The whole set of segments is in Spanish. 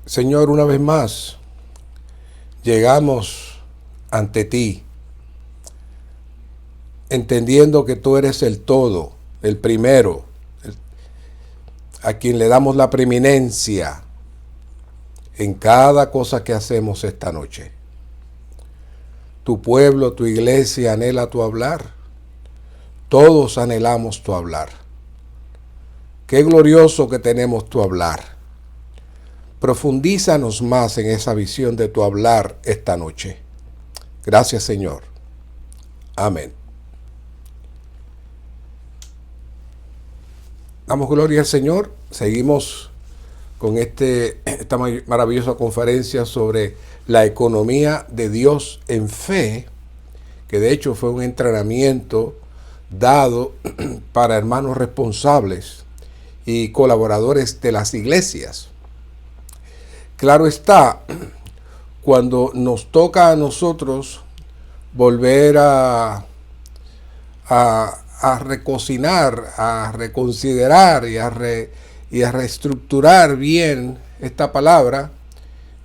Señor, una vez más, llegamos ante ti, entendiendo que tú eres el todo, el primero, a quien le damos la preeminencia en cada cosa que hacemos esta noche. Tu pueblo, tu iglesia anhela tu hablar. Todos anhelamos tu hablar. Qué glorioso que tenemos tu hablar. Profundízanos más en esa visión de tu hablar esta noche. Gracias, Señor. Amén. Damos gloria al Señor. Seguimos con esta maravillosa conferencia sobre la economía de Dios en fe, que de hecho fue un entrenamiento dado para hermanos responsables y colaboradores de las iglesias. Claro está, cuando nos toca a nosotros volver a recocinar, a reconsiderar y a reestructurar bien esta palabra,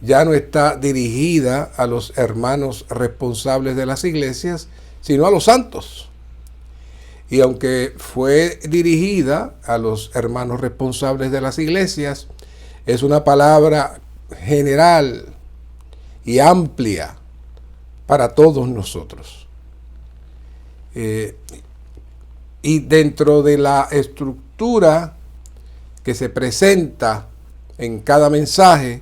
ya no está dirigida a los hermanos responsables de las iglesias, sino a los santos. Y aunque fue dirigida a los hermanos responsables de las iglesias, es una palabra general y amplia para todos nosotros. Y dentro de la estructura que se presenta en cada mensaje,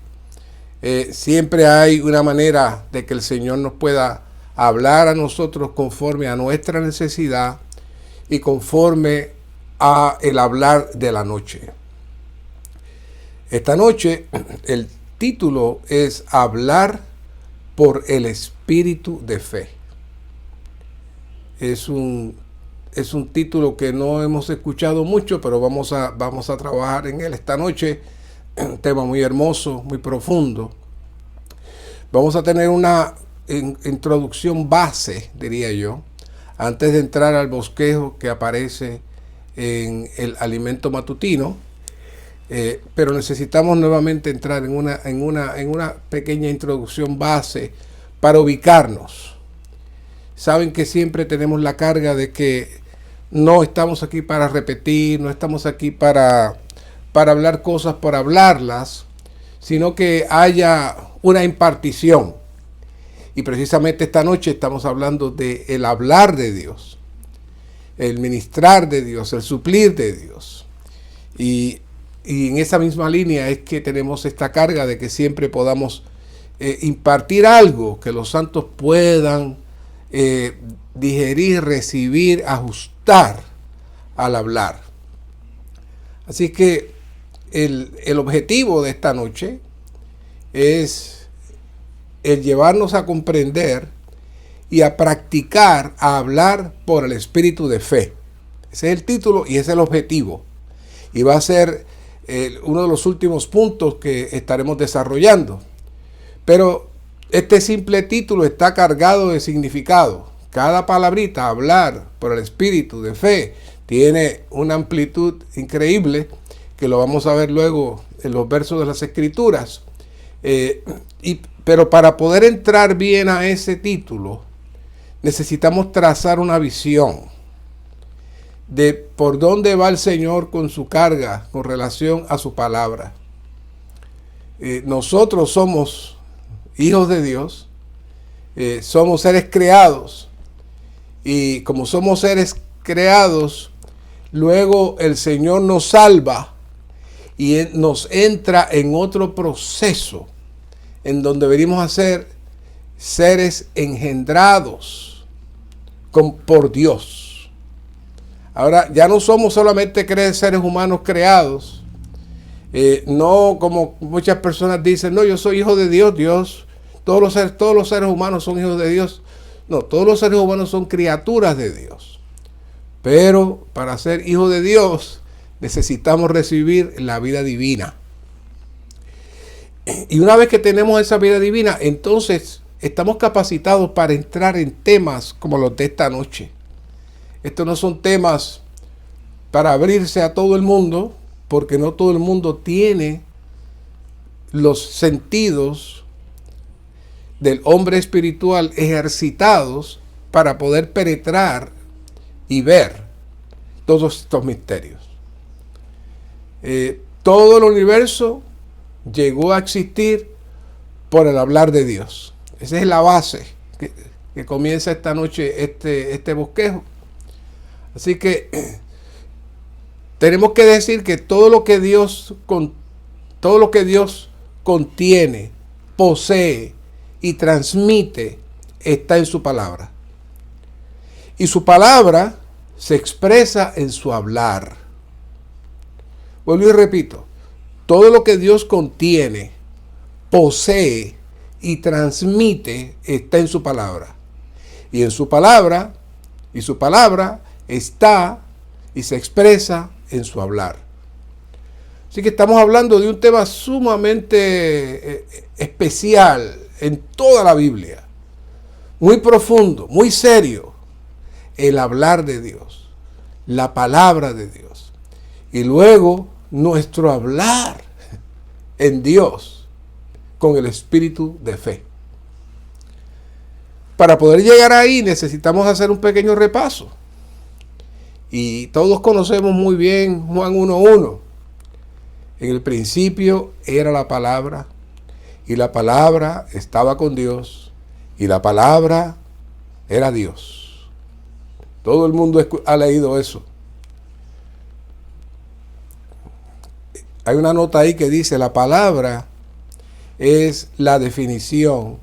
siempre hay una manera de que el Señor nos pueda hablar a nosotros conforme a nuestra necesidad y conforme a el hablar de la noche. Esta noche el título es Hablar por el Espíritu de Fe. Es un título que no hemos escuchado mucho, pero vamos a trabajar en él esta noche. Un tema muy hermoso, muy profundo. Vamos a tener una introducción base, diría yo, antes de entrar al bosquejo que aparece en el alimento matutino. Pero necesitamos nuevamente entrar en una pequeña introducción base para ubicarnos. Saben que siempre tenemos la carga de que no estamos aquí para repetir, no estamos aquí para hablar cosas por hablarlas, sino que haya una impartición. Y precisamente esta noche estamos hablando de el hablar de Dios, el ministrar de Dios, el suplir de Dios. Y en esa misma línea es que tenemos esta carga de que siempre podamos impartir algo que los santos puedan digerir, recibir, ajustar al hablar. Así que el objetivo de esta noche es el llevarnos a comprender y a practicar, a hablar por el espíritu de fe. Ese es el título y ese es el objetivo. Y va a ser uno de los últimos puntos que estaremos desarrollando. Pero este simple título está cargado de significado. Cada palabrita, hablar por el espíritu de fe, tiene una amplitud increíble que lo vamos a ver luego en los versos de las Escrituras. Pero para poder entrar bien a ese título, necesitamos trazar una visión de por dónde va el Señor con su carga con relación a su palabra. Nosotros somos hijos de Dios, somos seres creados, y como somos seres creados, luego el Señor nos salva y nos entra en otro proceso en donde venimos a ser seres engendrados por Dios. Ahora, ya no somos solamente seres humanos creados, no como muchas personas dicen, no, yo soy hijo de Dios, todos los seres humanos son hijos de Dios. No, todos los seres humanos son criaturas de Dios. Pero para ser hijo de Dios necesitamos recibir la vida divina. Y una vez que tenemos esa vida divina, entonces estamos capacitados para entrar en temas como los de esta noche. Estos no son temas para abrirse a todo el mundo, porque no todo el mundo tiene los sentidos del hombre espiritual ejercitados para poder penetrar y ver todos estos misterios. Todo el universo llegó a existir por el hablar de Dios. Esa es la base que comienza esta noche este bosquejo. Así que tenemos que decir que todo lo que Dios contiene, posee y transmite está en su palabra. Y su palabra se expresa en su hablar. Vuelvo y repito, todo lo que Dios contiene, posee y transmite está en su palabra. Y en su palabra está y se expresa en su hablar. Así que estamos hablando de un tema sumamente especial en toda la Biblia. Muy profundo, muy serio. El hablar de Dios, la palabra de Dios. Y luego nuestro hablar en Dios con el espíritu de fe. Para poder llegar ahí necesitamos hacer un pequeño repaso. Y todos conocemos muy bien Juan 1:1. En el principio era la palabra, y la palabra estaba con Dios, y la palabra era Dios. Todo el mundo ha leído eso. Hay una nota ahí que dice: la palabra es la definición,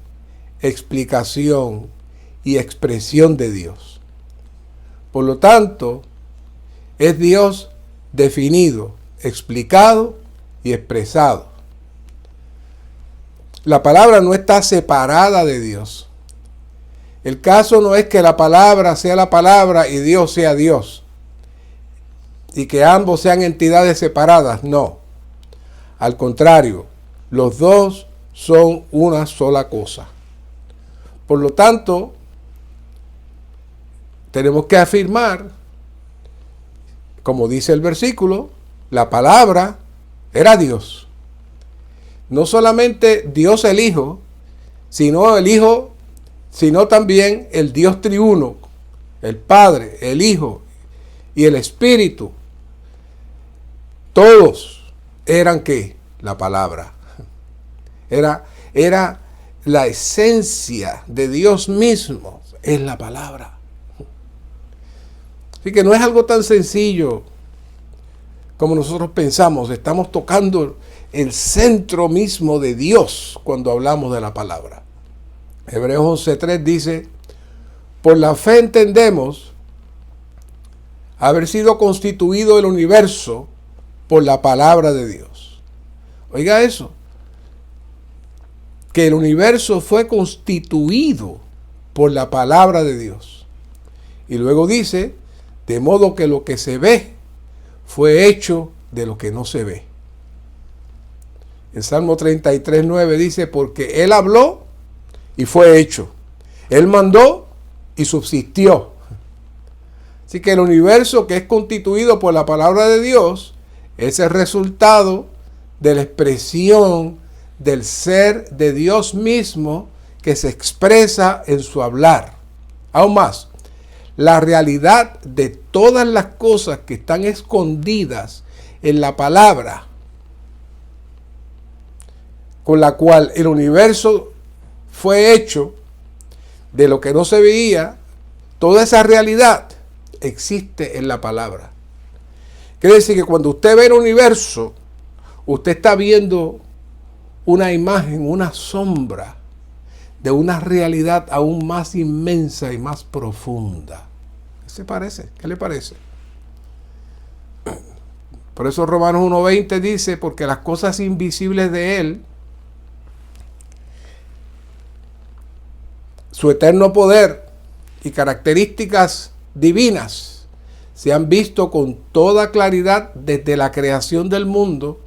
explicación y expresión de Dios. Por lo tanto, es Dios definido, explicado y expresado. La palabra no está separada de Dios. El caso no es que la palabra sea la palabra y Dios sea Dios, y que ambos sean entidades separadas. No. Al contrario, los dos son una sola cosa. Por lo tanto, tenemos que afirmar, como dice el versículo, la palabra era Dios. No solamente Dios el Hijo, sino también el Dios triuno, el Padre, el Hijo y el Espíritu. Todos eran ¿qué? La palabra. Era la esencia de Dios mismo, es la palabra. Así que no es algo tan sencillo como nosotros pensamos. Estamos tocando el centro mismo de Dios cuando hablamos de la palabra. Hebreos 11:3 dice: por la fe entendemos haber sido constituido el universo por la palabra de Dios. Oiga eso, que el universo fue constituido por la palabra de Dios. Y luego dice: de modo que lo que se ve fue hecho de lo que no se ve. El Salmo 33:9 dice: porque Él habló y fue hecho. Él mandó y subsistió. Así que el universo, que es constituido por la palabra de Dios, es el resultado de la expresión del ser de Dios mismo que se expresa en su hablar. Aún más, la realidad de todas las cosas que están escondidas en la palabra, con la cual el universo fue hecho de lo que no se veía, toda esa realidad existe en la palabra. Quiere decir que cuando usted ve el universo, usted está viendo una imagen, una sombra de una realidad aún más inmensa y más profunda. ¿Qué le parece? Por eso Romanos 1:20 dice: porque las cosas invisibles de Él, su eterno poder y características divinas, se han visto con toda claridad desde la creación del mundo,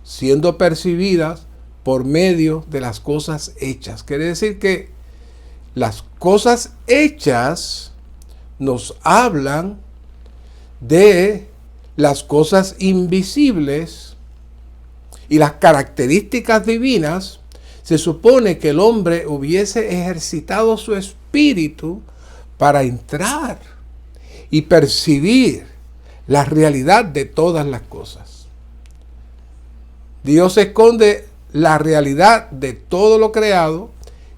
siendo percibidas por medio de las cosas hechas. Quiere decir que las cosas hechas nos hablan de las cosas invisibles y las características divinas, se supone que el hombre hubiese ejercitado su espíritu para entrar y percibir la realidad de todas las cosas. Dios esconde la realidad de todo lo creado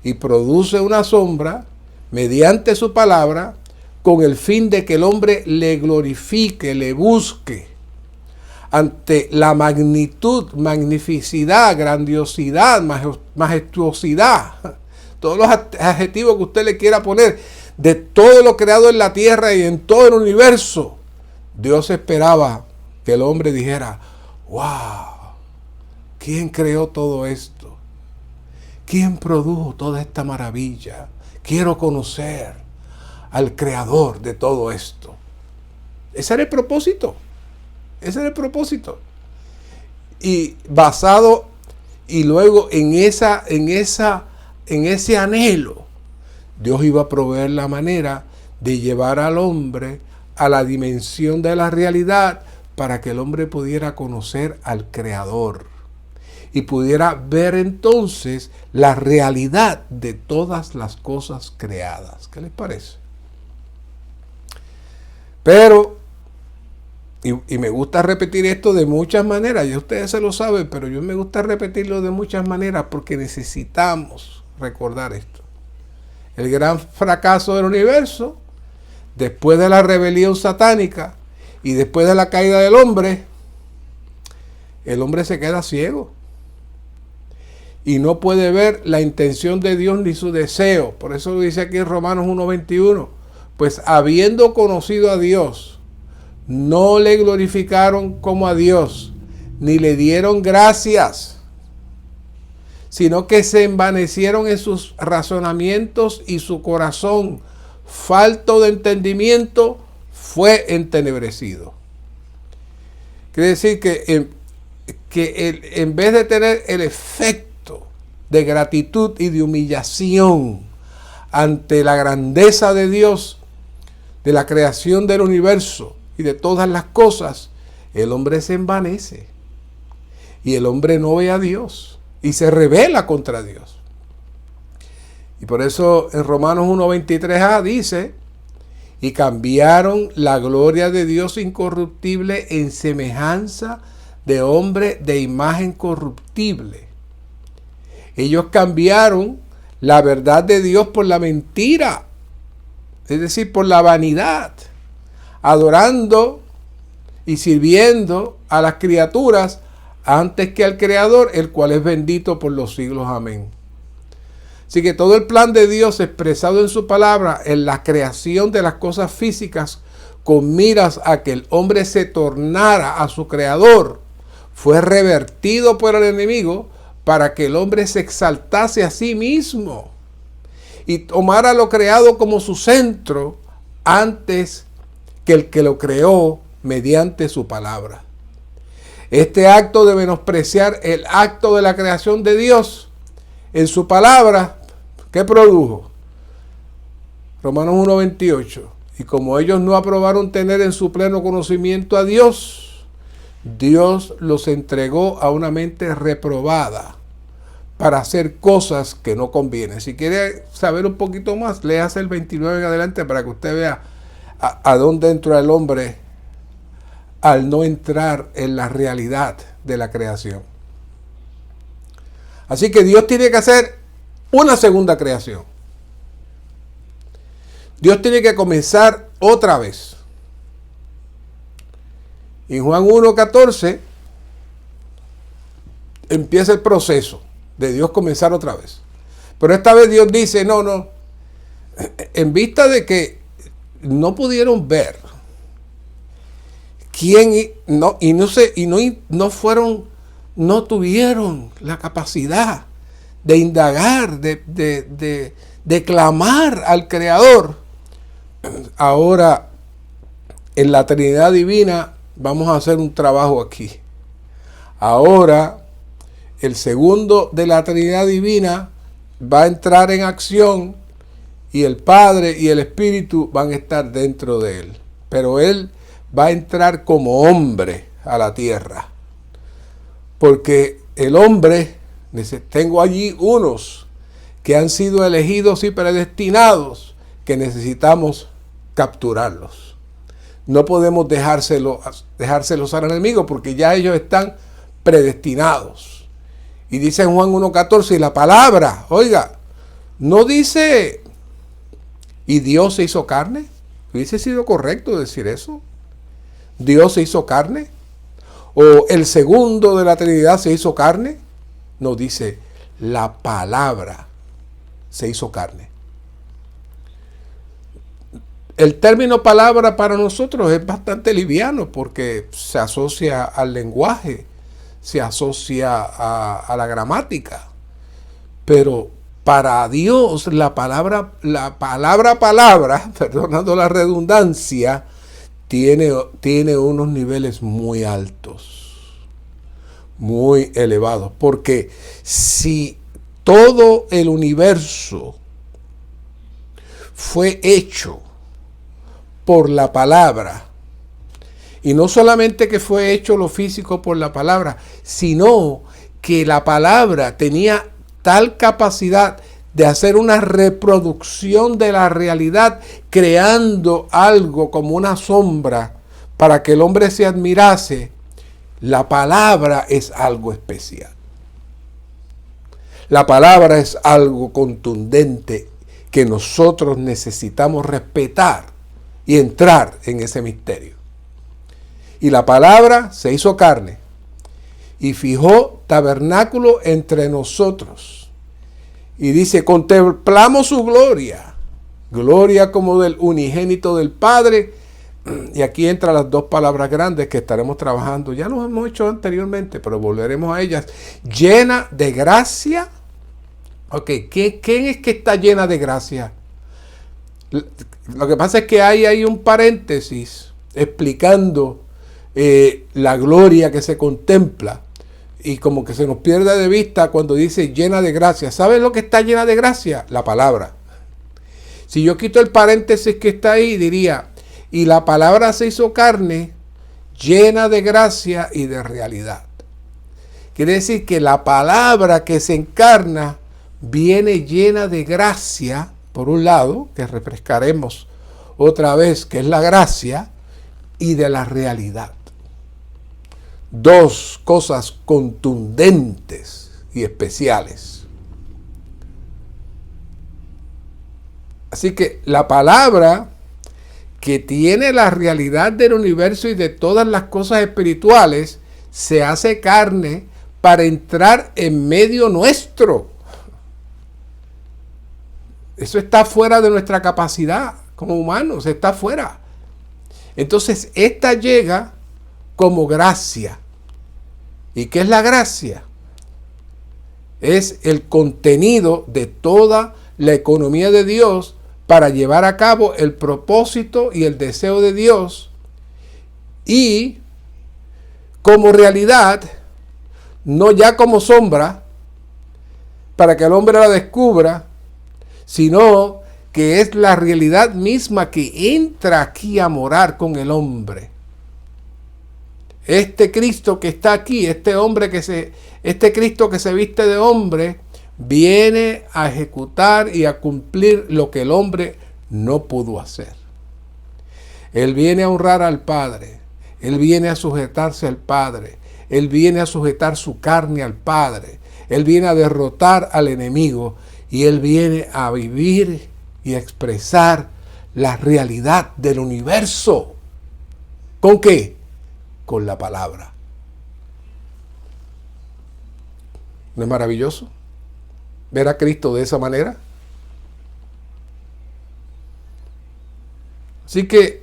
y produce una sombra mediante su palabra con el fin de que el hombre le glorifique, le busque ante la magnitud, magnificidad, grandiosidad, majestuosidad, todos los adjetivos que usted le quiera poner de todo lo creado en la tierra y en todo el universo. Dios esperaba que el hombre dijera: wow, ¿quién creó todo esto? ¿Quién produjo toda esta maravilla? Quiero conocer al creador de todo esto. Ese era el propósito. Ese era el propósito. Y basado, y luego en ese anhelo, Dios iba a proveer la manera de llevar al hombre a la dimensión de la realidad para que el hombre pudiera conocer al Creador y pudiera ver entonces la realidad de todas las cosas creadas. ¿Qué les parece? Pero, y me gusta repetir esto de muchas maneras, ya ustedes se lo saben, pero yo me gusta repetirlo de muchas maneras porque necesitamos recordar esto. El gran fracaso del universo, después de la rebelión satánica y después de la caída del hombre, el hombre se queda ciego y no puede ver la intención de Dios ni su deseo. Por eso lo dice aquí en Romanos 1:21. Pues habiendo conocido a Dios, no le glorificaron como a Dios, ni le dieron gracias, sino que se envanecieron en sus razonamientos y su corazón, falto de entendimiento, fue entenebrecido. Quiere decir que en vez de tener el efecto de gratitud y de humillación ante la grandeza de Dios, de la creación del universo y de todas las cosas, el hombre se envanece y el hombre no ve a Dios y se rebela contra Dios. Y por eso en Romanos 1:23a dice: y cambiaron la gloria de Dios incorruptible en semejanza de hombre de imagen corruptible. Ellos cambiaron la verdad de Dios por la mentira, es decir, por la vanidad, adorando y sirviendo a las criaturas antes que al Creador, el cual es bendito por los siglos. Amén. Así que todo el plan de Dios expresado en su palabra, en la creación de las cosas físicas, con miras a que el hombre se tornara a su Creador, fue revertido por el enemigo para que el hombre se exaltase a sí mismo y tomara lo creado como su centro antes que el que lo creó mediante su palabra. Este acto de menospreciar el acto de la creación de Dios en su palabra, ¿qué produjo? Romanos 1:28. Y como ellos no aprobaron tener en su pleno conocimiento a Dios, Dios los entregó a una mente reprobada para hacer cosas que no convienen. Si quiere saber un poquito más, léase el 29 en adelante para que usted vea a dónde entra el hombre al no entrar en la realidad de la creación. Así que Dios tiene que hacer una segunda creación. Dios tiene que comenzar otra vez. En Juan 1:14 empieza el proceso de Dios comenzar otra vez. Pero esta vez Dios dice, no, en vista de que no pudieron ver quién, no tuvieron la capacidad de indagar, de clamar al Creador. Ahora, en la Trinidad Divina, vamos a hacer un trabajo aquí. Ahora, el segundo de la Trinidad Divina va a entrar en acción y el Padre y el Espíritu van a estar dentro de él. Pero él va a entrar como hombre a la tierra. Porque el hombre, tengo allí unos que han sido elegidos y predestinados, que necesitamos capturarlos. No podemos dejárselos al enemigo, porque ya ellos están predestinados. Y dice en Juan 1:14, y la palabra, oiga, no dice, y Dios se hizo carne. ¿Hubiese sido correcto decir eso? ¿Dios se hizo carne? ¿O el segundo de la Trinidad se hizo carne? No, dice, la palabra se hizo carne. El término palabra para nosotros es bastante liviano, porque se asocia al lenguaje, se asocia a la gramática. Pero para Dios la palabra, perdonando la redundancia, tiene unos niveles muy altos, muy elevados. Porque si todo el universo fue hecho por la palabra, y no solamente que fue hecho lo físico por la palabra, sino que la palabra tenía tal capacidad de hacer una reproducción de la realidad, creando algo como una sombra para que el hombre se admirase. La palabra es algo especial. La palabra es algo contundente que nosotros necesitamos respetar y entrar en ese misterio. Y la palabra se hizo carne y fijó tabernáculo entre nosotros. Y dice, contemplamos su gloria, gloria como del unigénito del Padre. Y aquí entran las dos palabras grandes que estaremos trabajando. Ya lo hemos hecho anteriormente, pero volveremos a ellas. Llena de gracia. Ok, ¿quién es que está llena de gracia? Lo que pasa es que hay un paréntesis explicando la gloria que se contempla. Y como que se nos pierde de vista cuando dice llena de gracia. ¿Sabes lo que está llena de gracia? La palabra. Si yo quito el paréntesis que está ahí, diría, y la palabra se hizo carne, llena de gracia y de realidad. Quiere decir que la palabra que se encarna viene llena de gracia, por un lado, que refrescaremos otra vez, que es la gracia, y de la realidad. Dos cosas contundentes y especiales. Así que la palabra que tiene la realidad del universo y de todas las cosas espirituales se hace carne para entrar en medio nuestro. Eso está fuera de nuestra capacidad como humanos, está fuera. Entonces, esta llega como gracia. ¿Y qué es la gracia? Es el contenido de toda la economía de Dios para llevar a cabo el propósito y el deseo de Dios. Y como realidad, no ya como sombra, para que el hombre la descubra, sino que es la realidad misma que entra aquí a morar con el hombre. Este Cristo que está aquí, este Cristo que se viste de hombre, viene a ejecutar y a cumplir lo que el hombre no pudo hacer. Él viene a honrar al Padre, Él viene a sujetarse al Padre, Él viene a sujetar su carne al Padre, Él viene a derrotar al enemigo y Él viene a vivir y a expresar la realidad del universo. ¿Con qué? Con la palabra. ¿No es maravilloso ver a Cristo de esa manera? Así que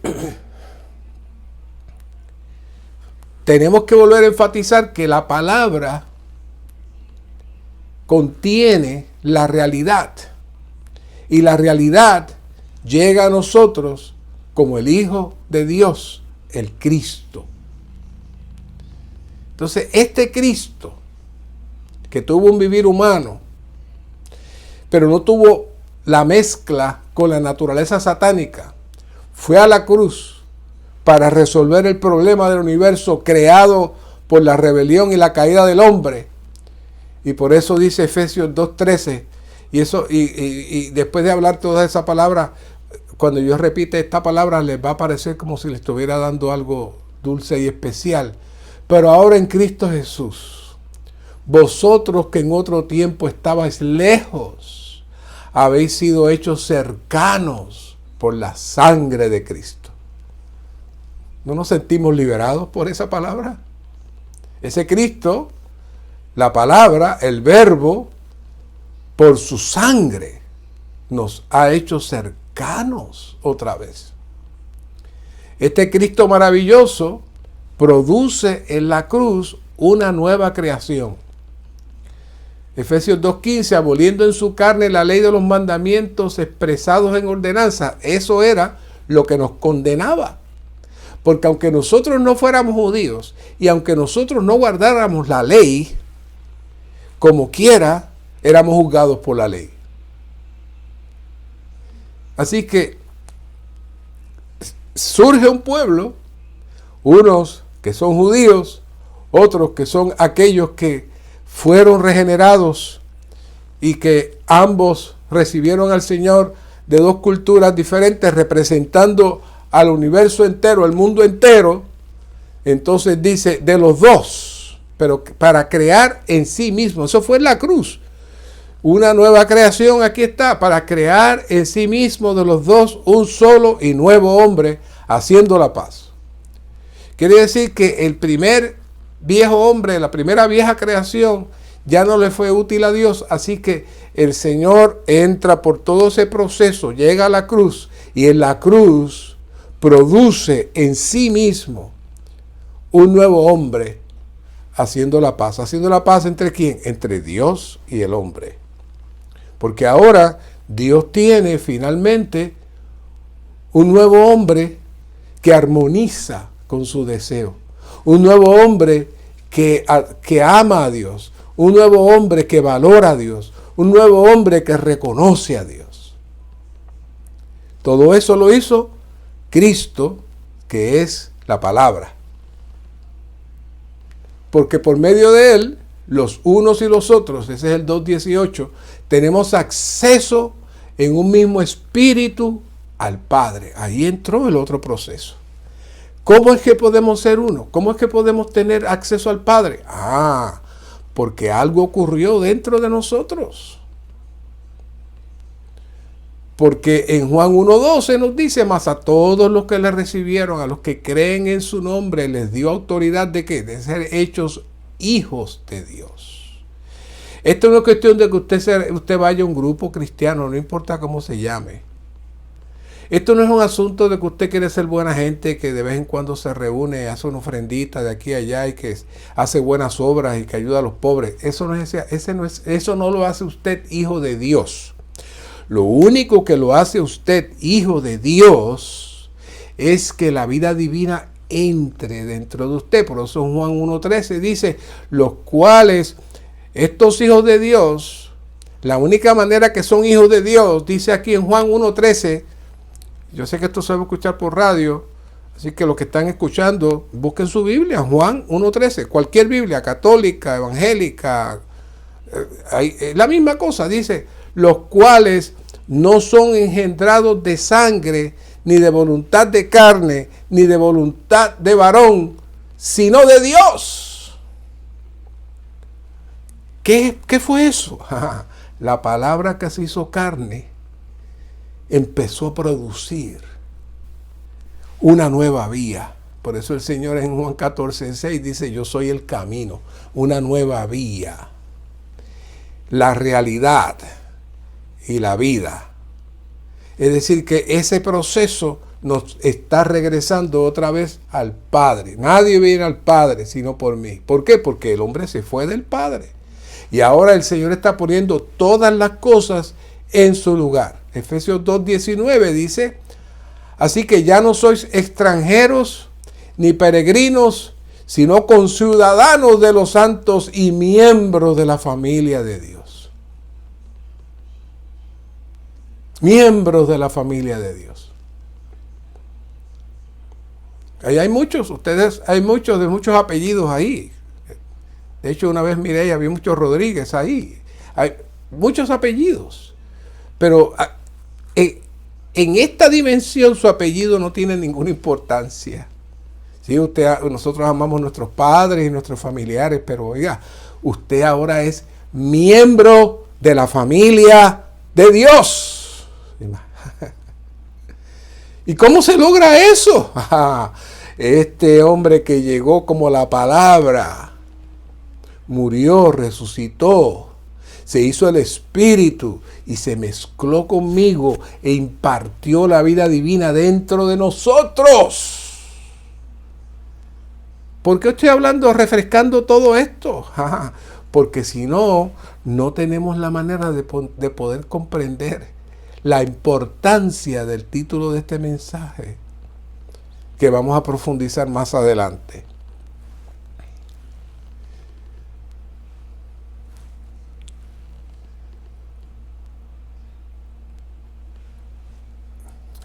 tenemos que volver a enfatizar que la palabra contiene la realidad y la realidad llega a nosotros como el Hijo de Dios, el Cristo. Entonces, este Cristo que tuvo un vivir humano, pero no tuvo la mezcla con la naturaleza satánica, fue a la cruz para resolver el problema del universo creado por la rebelión y la caída del hombre, Y por eso dice Efesios 2:13. Y después de hablar toda esa palabra, cuando yo repite esta palabra, les va a parecer como si le estuviera dando algo dulce y especial. Pero ahora en Cristo Jesús, vosotros que en otro tiempo estabais lejos, habéis sido hechos cercanos por la sangre de Cristo. ¿No nos sentimos liberados por esa palabra? Ese Cristo, la palabra, el verbo, por su sangre, nos ha hecho cercanos otra vez. Este Cristo maravilloso produce en la cruz una nueva creación. Efesios 2:15, aboliendo en su carne la ley de los mandamientos expresados en ordenanza. Eso era lo que nos condenaba. Porque aunque nosotros no fuéramos judíos y aunque nosotros no guardáramos la ley, como quiera, éramos juzgados por la ley. Así que surge un pueblo, unos que son judíos, otros que son aquellos que fueron regenerados y que ambos recibieron al Señor de dos culturas diferentes, representando al universo entero, el mundo entero. Entonces dice, de los dos, pero para crear en sí mismo. Eso fue en la cruz. Una nueva creación, aquí está, para crear en sí mismo de los dos un solo y nuevo hombre, haciendo la paz. Quiere decir que el primer viejo hombre, la primera vieja creación, ya no le fue útil a Dios, así que el Señor entra por todo ese proceso, llega a la cruz, y en la cruz produce en sí mismo un nuevo hombre, haciendo la paz. ¿Haciendo la paz entre quién? Entre Dios y el hombre. Porque ahora Dios tiene finalmente un nuevo hombre que armoniza con su deseo. Un nuevo hombre que ama a Dios. Un nuevo hombre que valora a Dios. Un nuevo hombre que reconoce a Dios. Todo eso lo hizo Cristo, que es la palabra. Porque por medio de él, los unos y los otros, ese es el 2:18, tenemos acceso en un mismo espíritu al Padre. Ahí entró el otro proceso. ¿Cómo es que podemos ser uno? ¿Cómo es que podemos tener acceso al Padre? Porque algo ocurrió dentro de nosotros. Porque en Juan 1:12 nos dice, mas a todos los que le recibieron, a los que creen en su nombre, les dio autoridad de ¿qué? De ser hechos hijos de Dios. Esto no es cuestión de que usted vaya a un grupo cristiano, no importa cómo se llame. Esto no es un asunto de que usted quiere ser buena gente, que de vez en cuando se reúne, hace una ofrendita de aquí a allá y que hace buenas obras y que ayuda a los pobres. Eso no lo hace usted hijo de Dios. Lo único que lo hace usted hijo de Dios es que la vida divina entre dentro de usted. Por eso en Juan 1:13 dice, los cuales estos hijos de Dios, la única manera que son hijos de Dios, dice aquí en Juan 1:13, yo sé que esto se va a escuchar por radio, así que los que están escuchando, busquen su Biblia, Juan 1:13, cualquier Biblia, católica, evangélica, la misma cosa, dice, los cuales no son engendrados de sangre, ni de voluntad de carne, ni de voluntad de varón, sino de Dios. ¿Qué fue eso? La palabra que se hizo carne empezó a producir una nueva vía. Por eso el Señor en Juan 14:6 dice, yo soy el camino, una nueva vía, la realidad y la vida. Es decir, que ese proceso nos está regresando otra vez al Padre. Nadie viene al Padre sino por mí. ¿Por qué? Porque el hombre se fue del Padre. Y ahora el Señor está poniendo todas las cosas en su lugar. Efesios 2:19 dice, así que ya no sois extranjeros ni peregrinos, sino conciudadanos de los santos y miembros de la familia de Dios. Miembros de la familia de Dios. Ahí hay muchos, hay muchos de muchos apellidos ahí. De hecho, una vez miré y había muchos Rodríguez ahí. Hay muchos apellidos. Pero en esta dimensión su apellido no tiene ninguna importancia. Sí, nosotros amamos a nuestros padres y nuestros familiares, pero oiga, usted ahora es miembro de la familia de Dios. ¿Y cómo se logra eso? Este hombre que llegó como la palabra, murió, resucitó, se hizo el Espíritu y se mezcló conmigo e impartió la vida divina dentro de nosotros. ¿Por qué estoy hablando, refrescando todo esto? Porque si no, no tenemos la manera de poder comprender la importancia del título de este mensaje, que vamos a profundizar más adelante.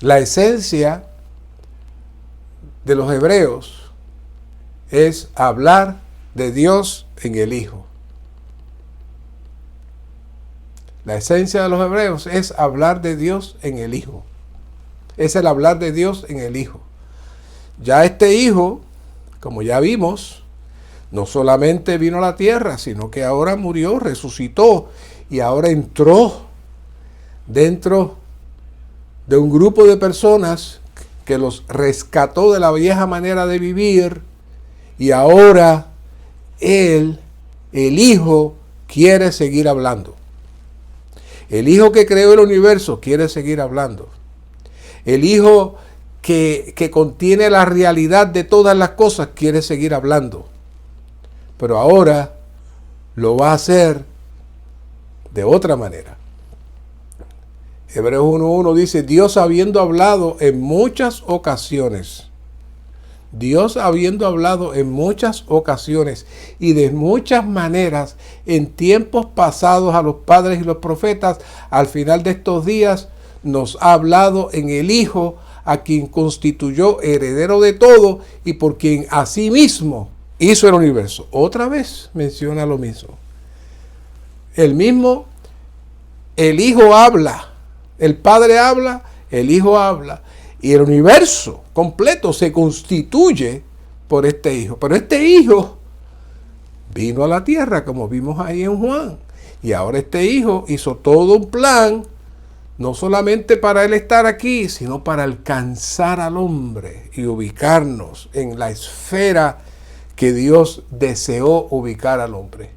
La esencia de los hebreos es hablar de Dios en el Hijo. La esencia de los hebreos es hablar de Dios en el Hijo. Es el hablar de Dios en el Hijo. Ya este Hijo, como ya vimos, no solamente vino a la tierra, sino que ahora murió, resucitó y ahora entró dentro de un grupo de personas que los rescató de la vieja manera de vivir. Y ahora Él, el Hijo, quiere seguir hablando. El Hijo que creó el universo quiere seguir hablando. El Hijo que contiene la realidad de todas las cosas quiere seguir hablando. Pero ahora lo va a hacer de otra manera. Hebreos 1.1 dice, Dios habiendo hablado en muchas ocasiones. Dios habiendo hablado en muchas ocasiones y de muchas maneras en tiempos pasados a los padres y los profetas, al final de estos días nos ha hablado en el Hijo, a quien constituyó heredero de todo y por quien asimismo hizo el universo. Otra vez menciona lo mismo. El Hijo habla, el Padre habla, el Hijo habla. Y el universo completo se constituye por este Hijo. Pero este Hijo vino a la tierra, como vimos ahí en Juan. Y ahora este Hijo hizo todo un plan, no solamente para Él estar aquí, sino para alcanzar al hombre y ubicarnos en la esfera que Dios deseó ubicar al hombre.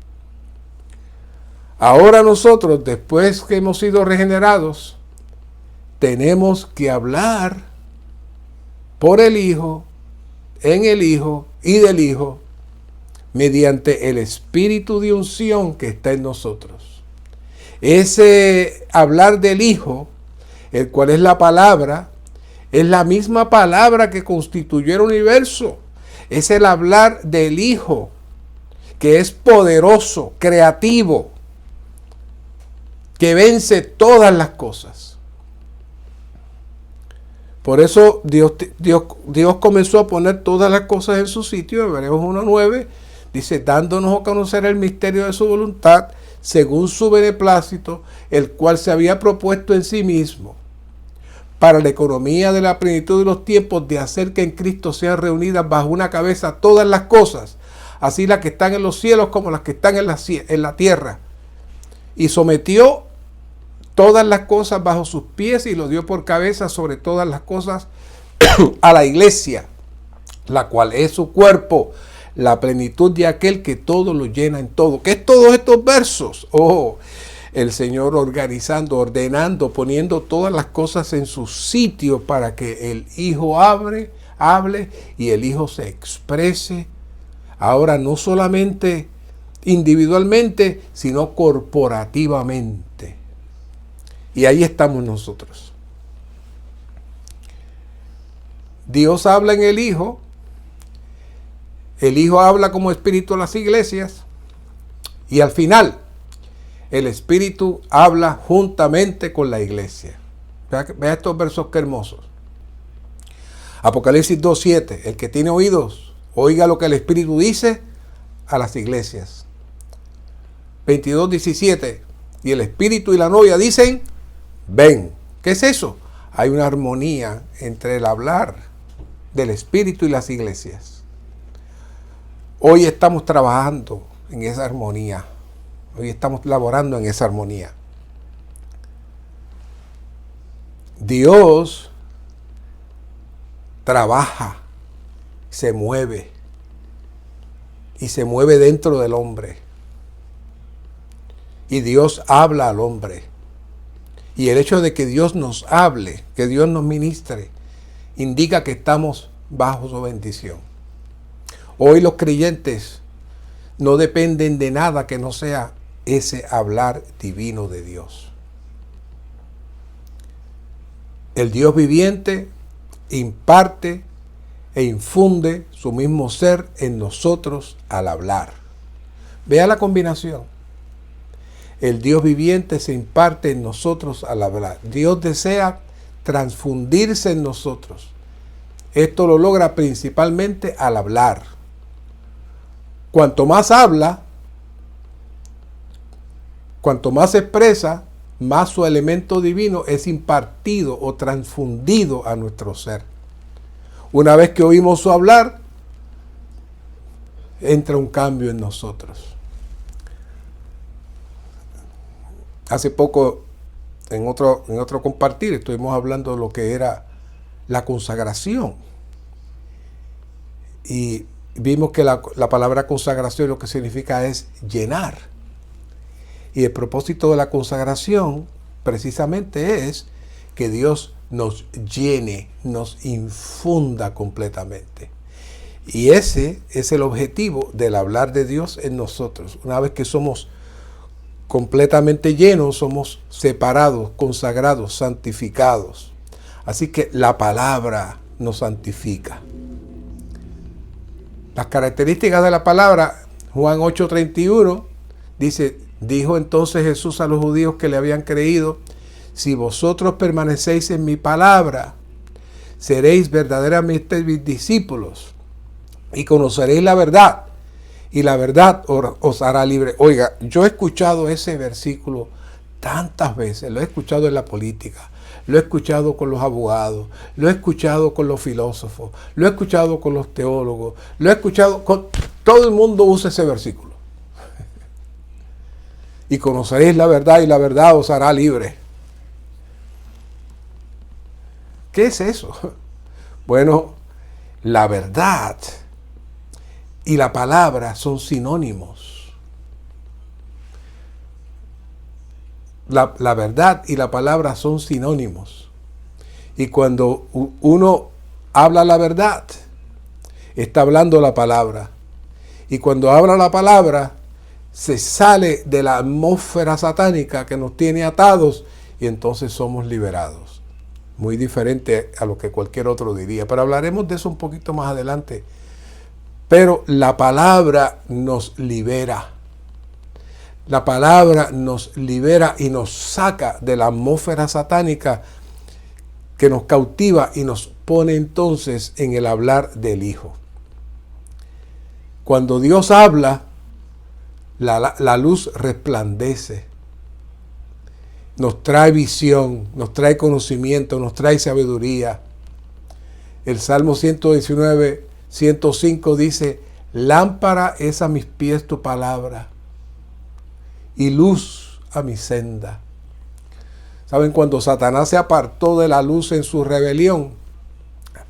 Ahora nosotros, después que hemos sido regenerados, tenemos que hablar por el Hijo, en el Hijo y del Hijo, mediante el Espíritu de unción que está en nosotros. Ese hablar del Hijo, el cual es la palabra, es la misma palabra que constituyó el universo. Es el hablar del Hijo, que es poderoso, creativo, que vence todas las cosas. Por eso Dios comenzó a poner todas las cosas en su sitio. Hebreos 1.9 dice, dándonos a conocer el misterio de su voluntad, según su beneplácito, el cual se había propuesto en sí mismo, para la economía de la plenitud de los tiempos, de hacer que en Cristo sean reunidas bajo una cabeza todas las cosas, así las que están en los cielos como las que están en la tierra. Y sometió todas las cosas bajo sus pies y lo dio por cabeza sobre todas las cosas a la iglesia, la cual es su cuerpo, la plenitud de aquel que todo lo llena en todo. ¿Qué es todos estos versos? El Señor organizando, ordenando, poniendo todas las cosas en su sitio para que el Hijo hable y el Hijo se exprese. Ahora no solamente individualmente, sino corporativamente. Y ahí estamos nosotros. Dios habla en el Hijo habla como Espíritu a las iglesias, y al final el Espíritu habla juntamente con la iglesia. Vea estos versos que hermosos. Apocalipsis 2.7, el que tiene oídos, oiga lo que el Espíritu dice a las iglesias. 22:17. Y el espíritu y la novia dicen, ven. ¿Qué es eso? Hay una armonía entre el hablar del espíritu y las iglesias. Hoy estamos trabajando en esa armonía. Hoy estamos laborando en esa armonía. Dios trabaja, se mueve y se mueve dentro del hombre. Y Dios habla al hombre. Y el hecho de que Dios nos hable, que Dios nos ministre, indica que estamos bajo su bendición. Hoy los creyentes no dependen de nada que no sea ese hablar divino de Dios. El Dios viviente imparte e infunde su mismo ser en nosotros al hablar. Vea la combinación. El Dios viviente se imparte en nosotros al hablar. Dios desea transfundirse en nosotros. Esto lo logra principalmente al hablar. Cuanto más habla, cuanto más expresa, más su elemento divino es impartido o transfundido a nuestro ser. Una vez que oímos su hablar, entra un cambio en nosotros. Hace poco, en otro compartir, estuvimos hablando de lo que era la consagración. Y vimos que la palabra consagración lo que significa es llenar. Y el propósito de la consagración precisamente es que Dios nos llene, nos infunda completamente. Y ese es el objetivo del hablar de Dios en nosotros. Una vez que somos completamente llenos, somos separados, consagrados, santificados. Así que la palabra nos santifica. Las características de la palabra, Juan 8:31, dice, dijo entonces Jesús a los judíos que le habían creído, si vosotros permanecéis en mi palabra, seréis verdaderamente mis discípulos y conoceréis la verdad, y la verdad os hará libre. Oiga, yo he escuchado ese versículo tantas veces, lo he escuchado en la política, lo he escuchado con los abogados, lo he escuchado con los filósofos, lo he escuchado con los teólogos, lo he escuchado con... Todo el mundo usa ese versículo. Y conoceréis la verdad y la verdad os hará libre. ¿Qué es eso? Bueno, la verdad y la palabra son sinónimos. La verdad y la palabra son sinónimos. Y cuando uno habla la verdad, está hablando la palabra. Y cuando habla la palabra, se sale de la atmósfera satánica que nos tiene atados y entonces somos liberados. Muy diferente a lo que cualquier otro diría. Pero hablaremos de eso un poquito más adelante. Pero la palabra nos libera. La palabra nos libera y nos saca de la atmósfera satánica que nos cautiva y nos pone entonces en el hablar del Hijo. Cuando Dios habla, la luz resplandece. Nos trae visión, nos trae conocimiento, nos trae sabiduría. El Salmo 119, 105 dice, lámpara es a mis pies tu palabra y luz a mi senda. ¿Saben? Cuando Satanás se apartó de la luz en su rebelión,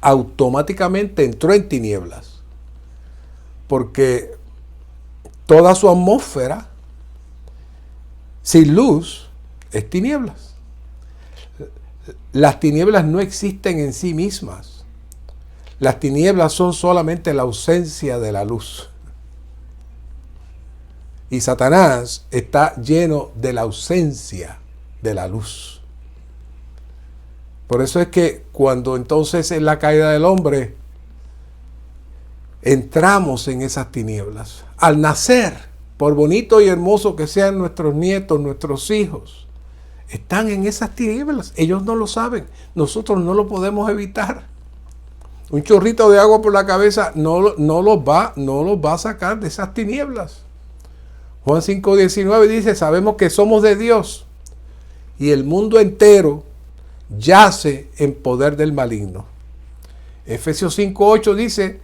automáticamente entró en tinieblas. Porque toda su atmósfera sin luz es tinieblas. Las tinieblas no existen en sí mismas. Las tinieblas son solamente la ausencia de la luz. Y Satanás está lleno de la ausencia de la luz. Por eso es que cuando entonces en la caída del hombre entramos en esas tinieblas. Al nacer, por bonito y hermoso que sean nuestros nietos, nuestros hijos, están en esas tinieblas. Ellos no lo saben. Nosotros no lo podemos evitar. Un chorrito de agua por la cabeza no los va a sacar de esas tinieblas. Juan 5:19 dice, sabemos que somos de Dios y el mundo entero yace en poder del maligno. Efesios 5:8 dice,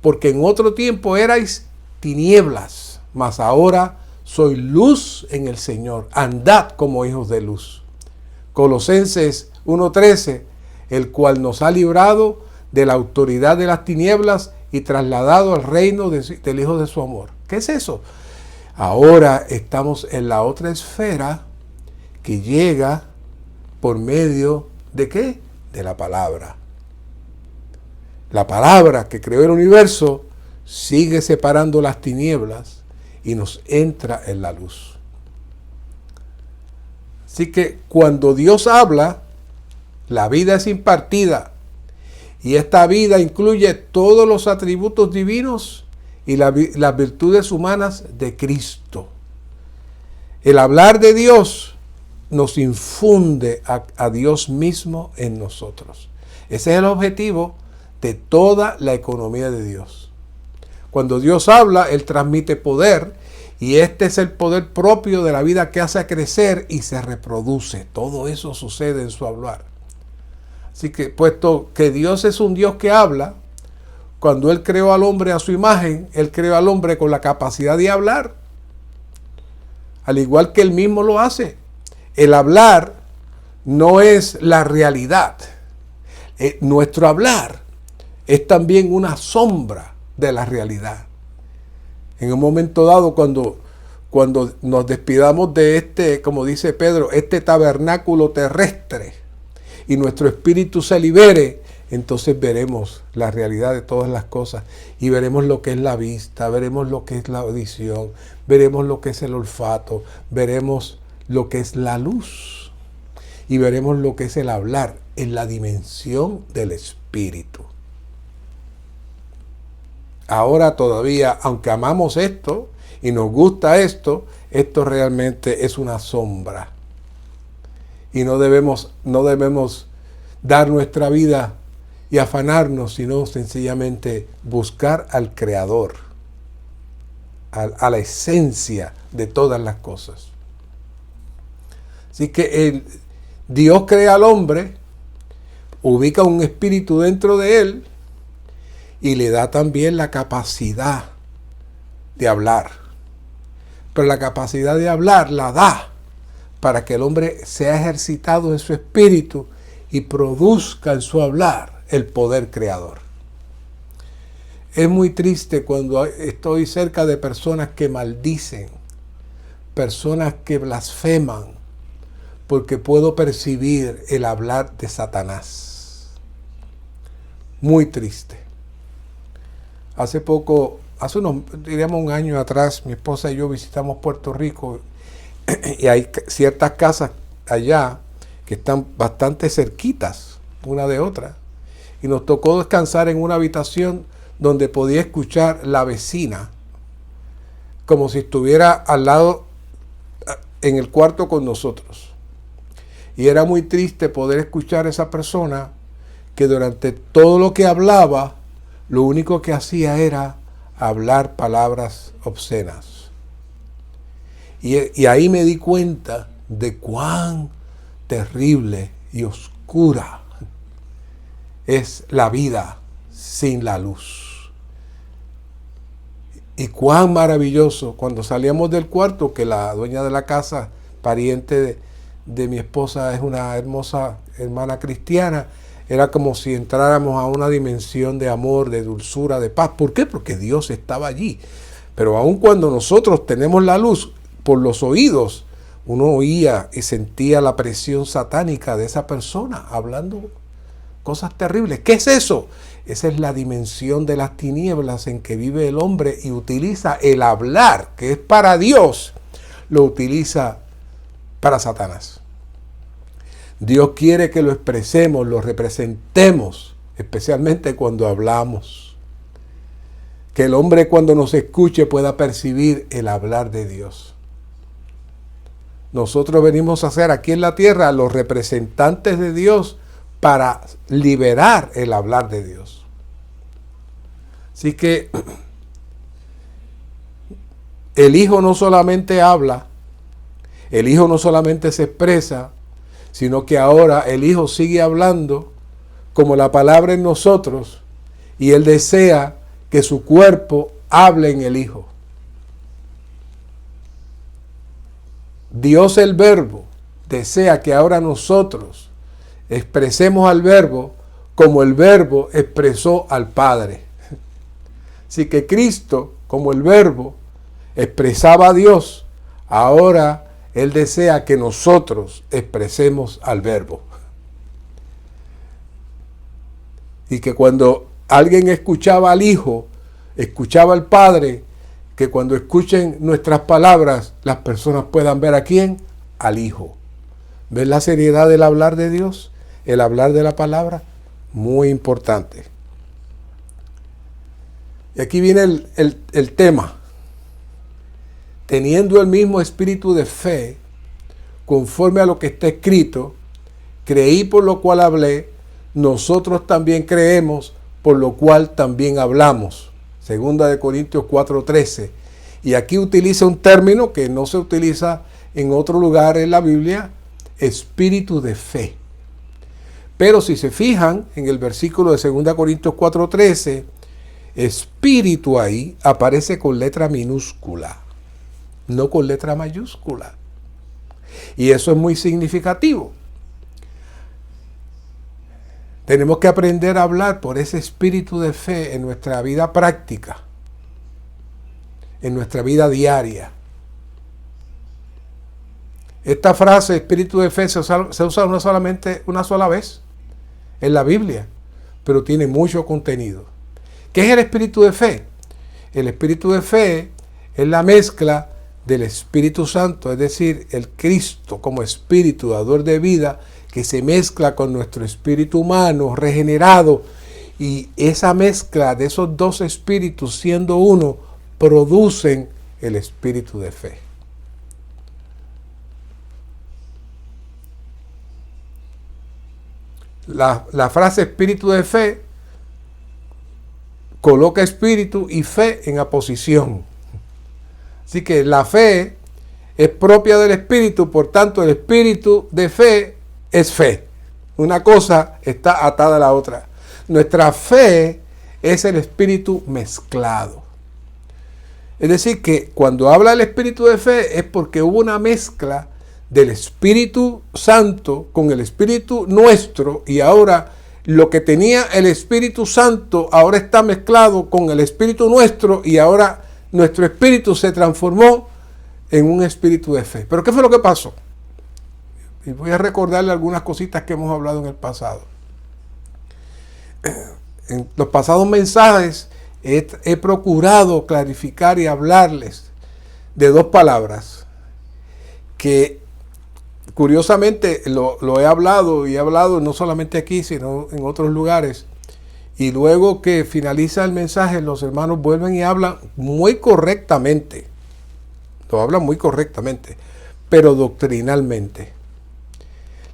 porque en otro tiempo erais tinieblas, mas ahora soy luz en el Señor. Andad como hijos de luz. Colosenses 1:13, el cual nos ha librado de la autoridad de las tinieblas y trasladado al reino del Hijo de su amor. ¿Qué es eso? Ahora estamos en la otra esfera que llega por medio de ¿qué? De la palabra. La palabra que creó el universo sigue separando las tinieblas y nos entra en la luz. Así que cuando Dios habla, la vida es impartida. Y esta vida incluye todos los atributos divinos y las virtudes humanas de Cristo. El hablar de Dios nos infunde a Dios mismo en nosotros. Ese es el objetivo de toda la economía de Dios. Cuando Dios habla, Él transmite poder, y este es el poder propio de la vida que hace crecer y se reproduce. Todo eso sucede en su hablar. Así que, puesto que Dios es un Dios que habla, cuando Él creó al hombre a su imagen, Él creó al hombre con la capacidad de hablar, al igual que Él mismo lo hace. El hablar no es la realidad. Nuestro hablar es también una sombra de la realidad. En un momento dado, cuando nos despidamos de este, como dice Pedro, este tabernáculo terrestre, y nuestro espíritu se libere, entonces veremos la realidad de todas las cosas y veremos lo que es la vista, veremos lo que es la audición, veremos lo que es el olfato, veremos lo que es la luz y veremos lo que es el hablar en la dimensión del espíritu. Ahora todavía, aunque amamos esto y nos gusta esto realmente es una sombra. Y no debemos dar nuestra vida y afanarnos, sino sencillamente buscar al Creador, a la esencia de todas las cosas. Así que Dios crea al hombre, ubica un espíritu dentro de él y le da también la capacidad de hablar. Pero la capacidad de hablar la da para que el hombre sea ejercitado en su espíritu y produzca en su hablar el poder creador. Es muy triste cuando estoy cerca de personas que maldicen, personas que blasfeman, porque puedo percibir el hablar de Satanás. Muy triste. Hace diríamos un año atrás, mi esposa y yo visitamos Puerto Rico y hay ciertas casas allá que están bastante cerquitas una de otra. Y nos tocó descansar en una habitación donde podía escuchar la vecina, como si estuviera al lado en el cuarto con nosotros. Y era muy triste poder escuchar a esa persona que durante todo lo que hablaba, lo único que hacía era hablar palabras obscenas. Y ahí me di cuenta de cuán terrible y oscura es la vida sin la luz. Y cuán maravilloso cuando salíamos del cuarto, que la dueña de la casa, pariente de mi esposa, es una hermosa hermana cristiana, era como si entráramos a una dimensión de amor, de dulzura, de paz. ¿Por qué? Porque Dios estaba allí. Pero aun cuando nosotros tenemos la luz por los oídos, uno oía y sentía la presión satánica de esa persona hablando cosas terribles. ¿Qué es eso? Esa es la dimensión de las tinieblas en que vive el hombre y utiliza el hablar, que es para Dios, lo utiliza para Satanás. Dios quiere que lo expresemos, lo representemos, especialmente cuando hablamos. Que el hombre cuando nos escuche pueda percibir el hablar de Dios. Nosotros venimos a ser aquí en la tierra los representantes de Dios para liberar el hablar de Dios. Así que el Hijo no solamente habla, el Hijo no solamente se expresa, sino que ahora el Hijo sigue hablando como la palabra en nosotros, y Él desea que su cuerpo hable en el Hijo. Dios el Verbo desea que ahora nosotros expresemos al Verbo como el Verbo expresó al Padre. Así que Cristo, como el Verbo, expresaba a Dios, ahora Él desea que nosotros expresemos al Verbo. Y que cuando alguien escuchaba al Hijo, escuchaba al Padre, que cuando escuchen nuestras palabras, las personas puedan ver a quién, al Hijo. ¿Ves la seriedad del hablar de Dios? El hablar de la palabra, muy importante. Y aquí viene el tema. Teniendo el mismo espíritu de fe, conforme a lo que está escrito, creí por lo cual hablé, nosotros también creemos, por lo cual también hablamos. Segunda de Corintios 4:13. Y aquí utiliza un término que no se utiliza en otro lugar en la Biblia, espíritu de fe. Pero si se fijan en el versículo de 2 Corintios 4:13, espíritu ahí aparece con letra minúscula, no con letra mayúscula. Y eso es muy significativo. Tenemos que aprender a hablar por ese espíritu de fe en nuestra vida práctica, en nuestra vida diaria. Esta frase, espíritu de fe, se usa una sola vez en la Biblia, pero tiene mucho contenido. ¿Qué es el espíritu de fe? El espíritu de fe es la mezcla del Espíritu Santo, es decir, el Cristo como espíritu dador de vida, que se mezcla con nuestro espíritu humano regenerado, y esa mezcla de esos dos espíritus siendo uno producen el espíritu de fe. La frase espíritu de fe coloca espíritu y fe en aposición. Así que la fe es propia del espíritu, por tanto el espíritu de fe es fe. Una cosa está atada a la otra. Nuestra fe es el espíritu mezclado. Es decir, que cuando habla del espíritu de fe es porque hubo una mezcla del Espíritu Santo con el Espíritu nuestro, y ahora lo que tenía el Espíritu Santo ahora está mezclado con el Espíritu nuestro, y ahora nuestro espíritu se transformó en un espíritu de fe. ¿Pero qué fue lo que pasó? Y voy a recordarle algunas cositas que hemos hablado en el pasado. En los pasados mensajes he procurado clarificar y hablarles de dos palabras que curiosamente lo he hablado, y he hablado no solamente aquí, sino en otros lugares. Y luego que finaliza el mensaje, los hermanos vuelven y hablan muy correctamente. Lo hablan muy correctamente, pero doctrinalmente.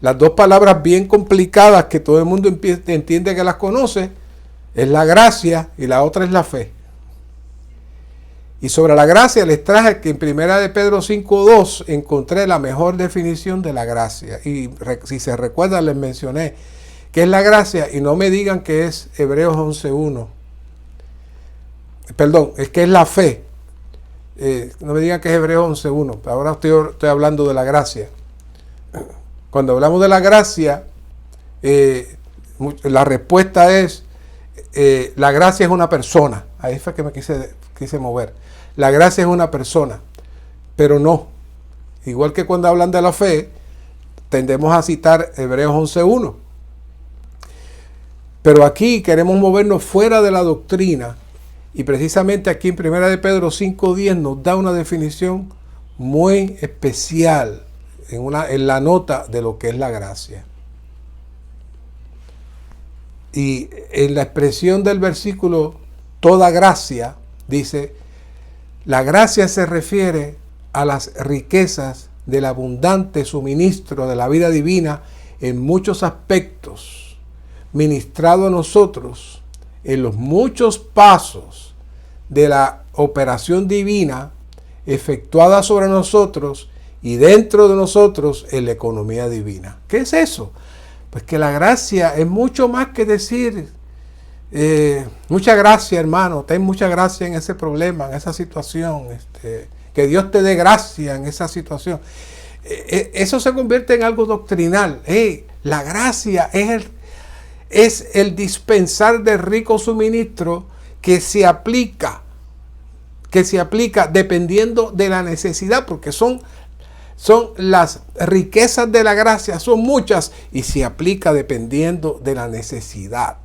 Las dos palabras bien complicadas que todo el mundo entiende que las conoce es la gracia y la otra es la fe. Y sobre la gracia les traje que en 1 de Pedro 5:2 encontré la mejor definición de la gracia. Y si se recuerdan, les mencioné que es la gracia, y no me digan que es Hebreos 11:1. Perdón, es que es la fe. No me digan que es Hebreos 11:1. Ahora estoy hablando de la gracia. Cuando hablamos de la gracia, la respuesta es, la gracia es una persona. Ahí fue que me quise mover. La gracia es una persona, pero no. Igual que cuando hablan de la fe, tendemos a citar Hebreos 11:1. Pero aquí queremos movernos fuera de la doctrina, y precisamente aquí en 1 de Pedro 5:10 nos da una definición muy especial en la nota de lo que es la gracia. Y en la expresión del versículo, toda gracia, dice, la gracia se refiere a las riquezas del abundante suministro de la vida divina en muchos aspectos, ministrado a nosotros en los muchos pasos de la operación divina efectuada sobre nosotros y dentro de nosotros en la economía divina. ¿Qué es eso? Pues que la gracia es mucho más que decir, muchas gracias, hermano, ten mucha gracia en ese problema, en esa situación, que Dios te dé gracia en esa situación. Eso se convierte en algo doctrinal. La gracia es el dispensar de rico suministro que se aplica dependiendo de la necesidad, porque son las riquezas de la gracia, son muchas, y se aplica dependiendo de la necesidad.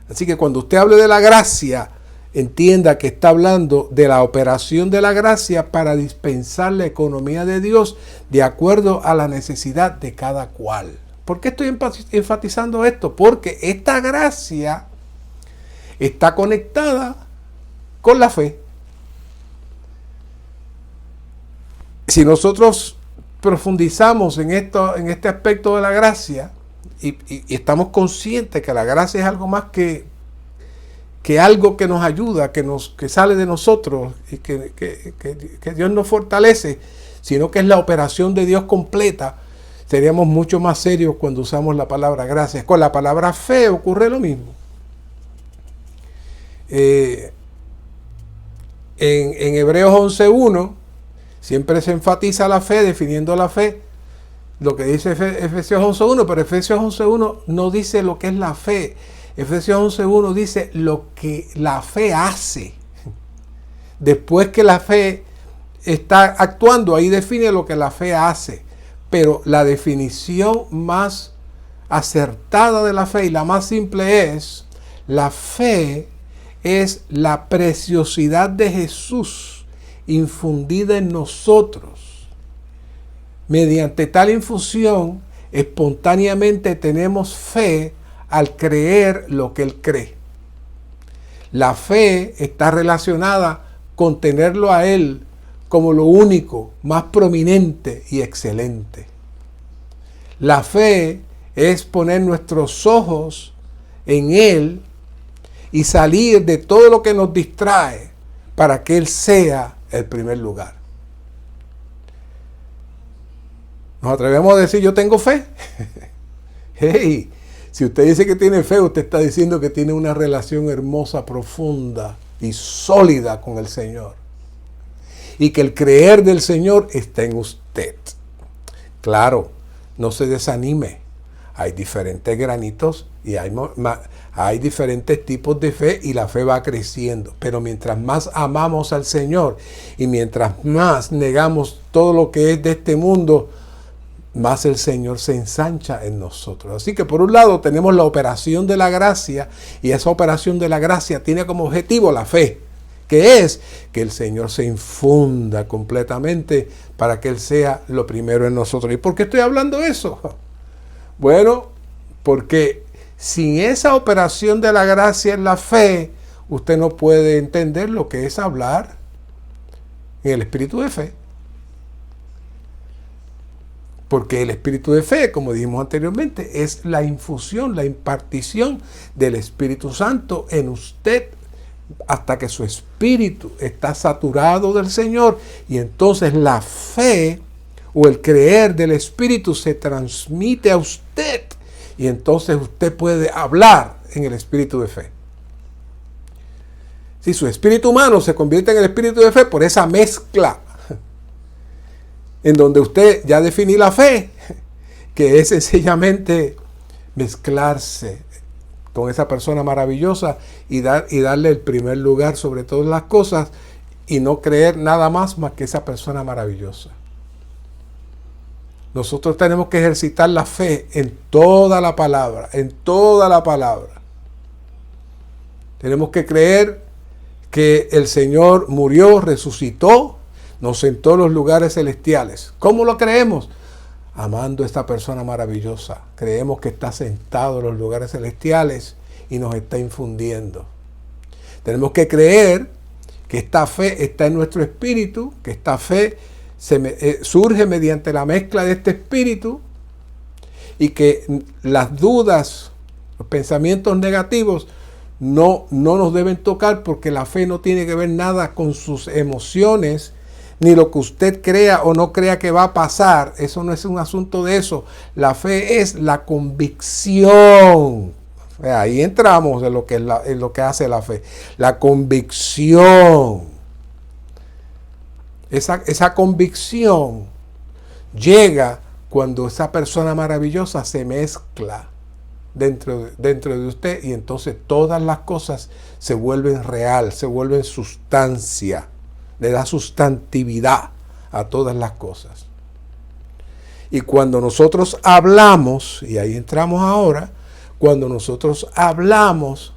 Así que cuando usted hable de la gracia, entienda que está hablando de la operación de la gracia para dispensar la economía de Dios de acuerdo a la necesidad de cada cual. ¿Por qué estoy enfatizando esto? Porque esta gracia está conectada con la fe. Si nosotros profundizamos en este aspecto de la gracia y estamos conscientes que la gracia es algo más que algo que nos ayuda, que sale de nosotros y que Dios nos fortalece, sino que es la operación de Dios completa, seríamos mucho más serios cuando usamos la palabra gracia. Con la palabra fe ocurre lo mismo. En Hebreos 11:1 siempre se enfatiza la fe, definiendo la fe, lo que dice Efesios 11:1, pero Efesios 11:1 no dice lo que es la fe. Efesios 11:1 dice lo que la fe hace. Después que la fe está actuando, ahí define lo que la fe hace. Pero la definición más acertada de la fe y la más simple es: la fe es la preciosidad de Jesús infundida en nosotros. Mediante tal infusión, espontáneamente tenemos fe al creer lo que Él cree. La fe está relacionada con tenerlo a Él como lo único, más prominente y excelente. La fe es poner nuestros ojos en Él y salir de todo lo que nos distrae para que Él sea el primer lugar. ¿Nos atrevemos a decir yo tengo fe? Hey, si usted dice que tiene fe, usted está diciendo que tiene una relación hermosa, profunda y sólida con el Señor. Y que el creer del Señor está en usted. Claro, no se desanime. Hay diferentes granitos y hay diferentes tipos de fe y la fe va creciendo. Pero mientras más amamos al Señor y mientras más negamos todo lo que es de este mundo, más el Señor se ensancha en nosotros. Así que por un lado tenemos la operación de la gracia, y esa operación de la gracia tiene como objetivo la fe, que es que el Señor se infunda completamente para que Él sea lo primero en nosotros. ¿Y por qué estoy hablando de eso? Bueno, porque sin esa operación de la gracia en la fe, usted no puede entender lo que es hablar en el espíritu de fe. Porque el espíritu de fe, como dijimos anteriormente, es la infusión, la impartición del Espíritu Santo en usted hasta que su espíritu está saturado del Señor, y entonces la fe o el creer del Espíritu se transmite a usted y entonces usted puede hablar en el espíritu de fe. Si su espíritu humano se convierte en el espíritu de fe por esa mezcla, en donde usted ya definió la fe, que es sencillamente mezclarse con esa persona maravillosa y darle el primer lugar sobre todas las cosas, y no creer nada más que esa persona maravillosa. Nosotros tenemos que ejercitar la fe en toda la palabra, en toda la palabra. Tenemos que creer que el Señor murió, resucitó, nos sentó en los lugares celestiales. ¿Cómo lo creemos? Amando a esta persona maravillosa. Creemos que está sentado en los lugares celestiales y nos está infundiendo. Tenemos que creer que esta fe está en nuestro espíritu, que esta fe surge mediante la mezcla de este espíritu, y que las dudas, los pensamientos negativos no nos deben tocar, porque la fe no tiene que ver nada con sus emociones ni lo que usted crea o no crea que va a pasar. Eso no es un asunto de eso. La fe es la convicción. Ahí entramos en lo que, en lo que hace la fe. La convicción. Esa convicción llega cuando esa persona maravillosa se mezcla dentro de usted, y entonces todas las cosas se vuelven real, se vuelven sustancia, le da sustantividad a todas las cosas. Y cuando nosotros hablamos, y ahí entramos ahora, cuando nosotros hablamos,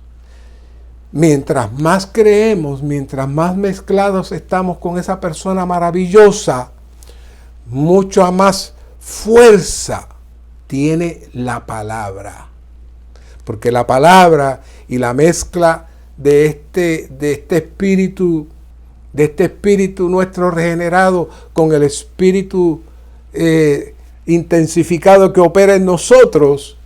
mientras más creemos, mientras más mezclados estamos con esa persona maravillosa, mucho más fuerza tiene la palabra. Porque la palabra y la mezcla de este espíritu nuestro regenerado con el espíritu intensificado que opera en nosotros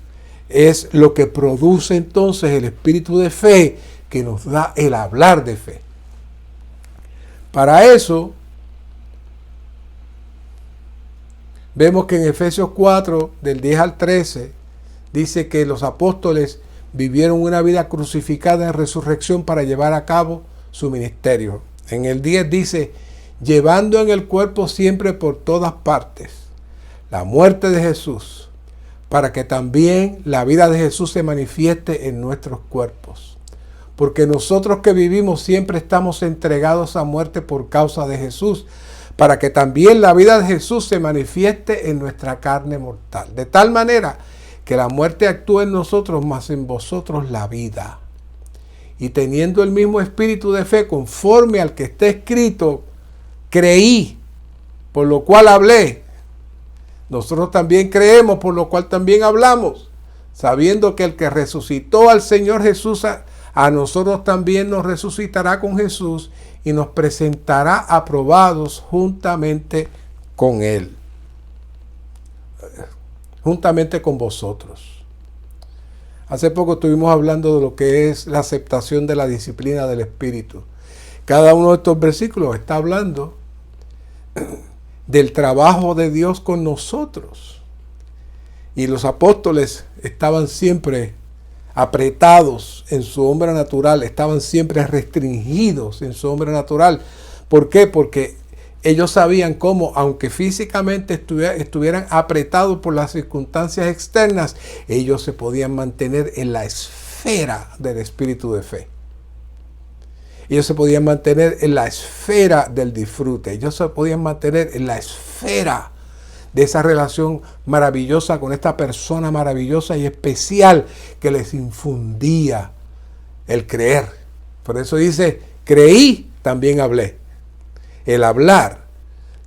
es lo que produce entonces el espíritu de fe que nos da el hablar de fe. Para eso vemos que en Efesios 4 del 10 al 13 dice que los apóstoles vivieron una vida crucificada en resurrección para llevar a cabo su ministerio. En el 10 dice, llevando en el cuerpo siempre por todas partes la muerte de Jesús, para que también la vida de Jesús se manifieste en nuestros cuerpos. Porque nosotros que vivimos siempre estamos entregados a muerte por causa de Jesús, para que también la vida de Jesús se manifieste en nuestra carne mortal. De tal manera que la muerte actúe en nosotros, mas en vosotros la vida. Y teniendo el mismo espíritu de fe, conforme al que está escrito, creí, por lo cual hablé. Nosotros también creemos, por lo cual también hablamos, sabiendo que el que resucitó al Señor Jesús, a nosotros también nos resucitará con Jesús y nos presentará aprobados juntamente con Él. Juntamente con vosotros. Hace poco estuvimos hablando de lo que es la aceptación de la disciplina del Espíritu. Cada uno de estos versículos está hablando del trabajo de Dios con nosotros. Y los apóstoles estaban siempre apretados en su hombre natural, estaban siempre restringidos en su hombre natural. ¿Por qué? Porque ellos sabían cómo, aunque físicamente estuvieran apretados por las circunstancias externas, ellos se podían mantener en la esfera del espíritu de fe. Ellos se podían mantener en la esfera del disfrute. Ellos se podían mantener en la esfera de esa relación maravillosa con esta persona maravillosa y especial que les infundía el creer. Por eso dice, creí, también hablé. El hablar,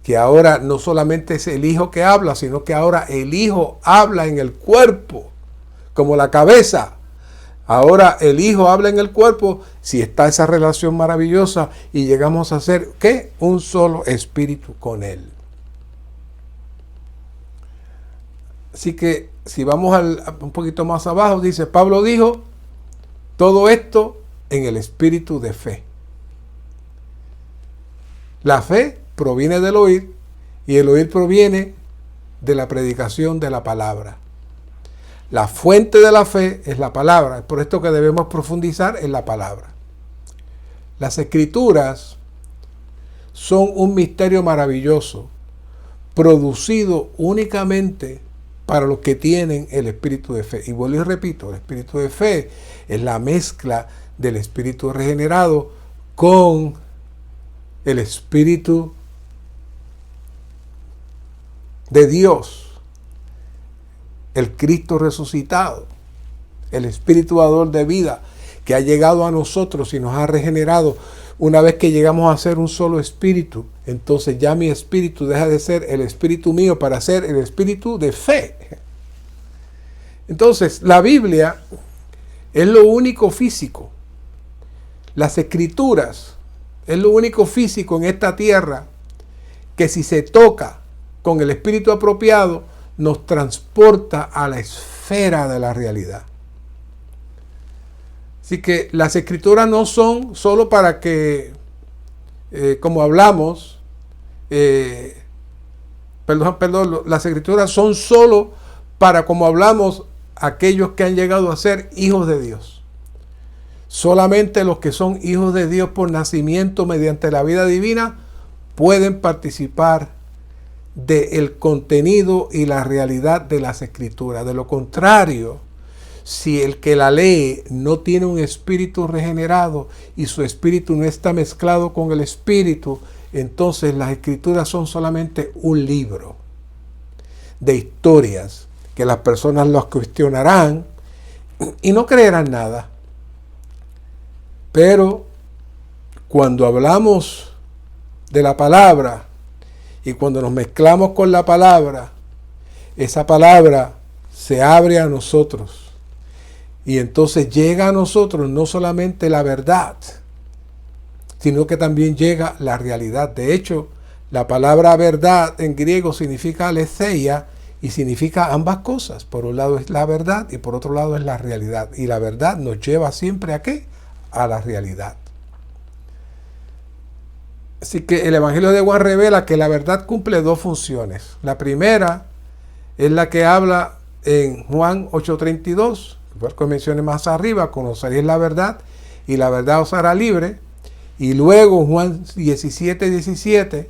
que ahora no solamente es el Hijo que habla, sino que ahora el Hijo habla en el cuerpo, como la cabeza. Ahora el Hijo habla en el cuerpo, si está esa relación maravillosa y llegamos a ser, ¿qué? Un solo espíritu con Él. Así que si vamos un poquito más abajo, dice, Pablo dijo, todo esto en el espíritu de fe. La fe proviene del oír y el oír proviene de la predicación de la palabra. La fuente de la fe es la palabra. Es por esto que debemos profundizar en la palabra. Las escrituras son un misterio maravilloso, producido únicamente para los que tienen el espíritu de fe. Y vuelvo y repito, el espíritu de fe es la mezcla del espíritu regenerado con el espíritu de Dios, el Cristo resucitado, el espíritu dador de vida que ha llegado a nosotros y nos ha regenerado. Una vez que llegamos a ser un solo espíritu, entonces ya mi espíritu deja de ser el espíritu mío para ser el espíritu de fe. Entonces, la Biblia es lo único físico. Las escrituras es lo único físico en esta tierra que si se toca con el espíritu apropiado, nos transporta a la esfera de la realidad. Así que las escrituras no son solo para que, como hablamos, las escrituras son solo para, como hablamos, aquellos que han llegado a ser hijos de Dios. Solamente los que son hijos de Dios por nacimiento mediante la vida divina pueden participar del contenido y la realidad de las escrituras. De lo contrario, si el que la lee no tiene un espíritu regenerado y su espíritu no está mezclado con el espíritu, entonces las escrituras son solamente un libro de historias que las personas los cuestionarán y no creerán nada. Pero cuando hablamos de la palabra y cuando nos mezclamos con la palabra, esa palabra se abre a nosotros. Y entonces llega a nosotros no solamente la verdad, sino que también llega la realidad. De hecho, la palabra verdad en griego significa aletheia y significa ambas cosas. Por un lado es la verdad y por otro lado es la realidad. Y la verdad nos lleva siempre ¿a qué? A la realidad. Así que el Evangelio de Juan revela que la verdad cumple dos funciones. La primera es la que habla en Juan 8:32, que mencioné más arriba: conoceréis la verdad y la verdad os hará libre. Y luego Juan 17:17,